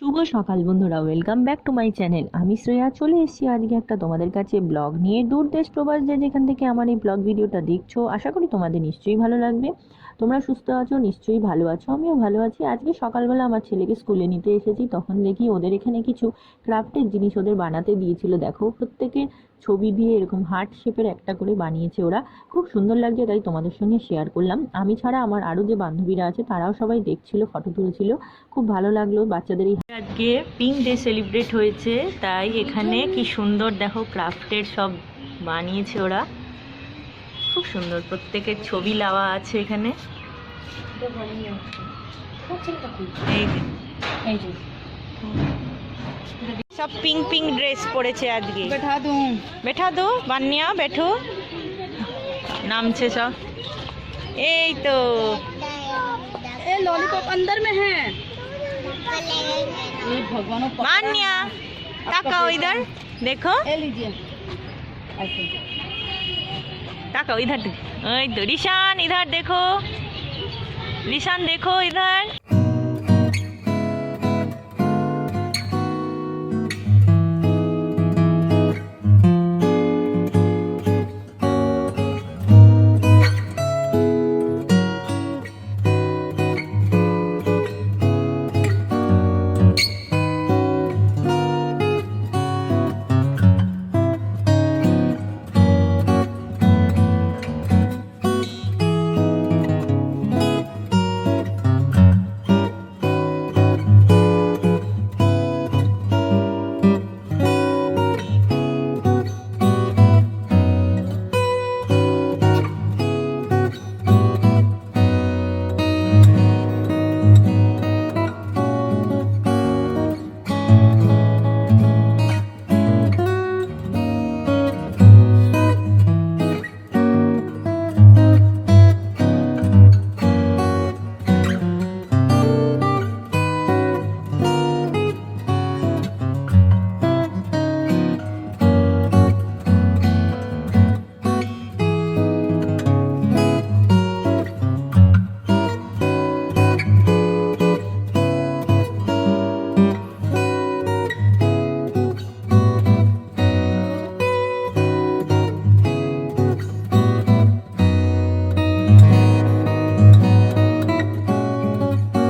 শুভ সকাল বন্ধুরা, welcome back to my channel. আমি শ্রেয়া চলে এসেছি আজকে একটা তোমাদের কাছে ব্লগ নিয়ে। দূর দেশ প্রবাস যে যেখান থেকে আমার এই ব্লগ ভিডিওটা দেখছো, আশা করি তোমাদের নিশ্চয়ই ভালো লাগবে। তোমরা সুস্থ আছো, নিশ্চয়ই ভালো আছো, আমিও ভালো আছি। আজকে সকালবেলা আমার ছেলেকে স্কুলে নিতে এসেছি, তখন দেখি ওদের এখানে কিছু ক্রাফটের জিনিস ওদের বানাতে দিয়েছিল। দেখো, প্রত্যেকের ছবি দিয়ে এরকম হার্ট শেপের একটা করে বানিয়েছে ওরা। খুব সুন্দর লাগছে, তাই তোমাদের সঙ্গে শেয়ার করলাম। আমি ছাড়া আমার আরও যে বান্ধবীরা আছে তারাও সবাই দেখছিল, ফটো তুলেছিল। খুব ভালো লাগলো বাচ্চাদের। আজকে পিঙ্ক ডে সেলিব্রেট হয়েছে, তাই এখানে কি সুন্দর দেখো ক্রাফটের সব বানিয়েছে ওরা। খুব সুন্দর, প্রত্যেকের ছবি লাওয়া আছে এখানে। এই যে এই যে সব পিঙ্ক পিঙ্ক ড্রেস পরেছে আজকে। बैठा दो बान्या, बैठो। नामছে সব। এই তো ए लॉलीपॉप अंदर में है। ये भगवान मान्या, ताकाओ इधर देखो, ले लीजिए ऐसे। ताकाओ इधर। ओए तो ऋषान इधर देखो, ऋषान देखो इधर।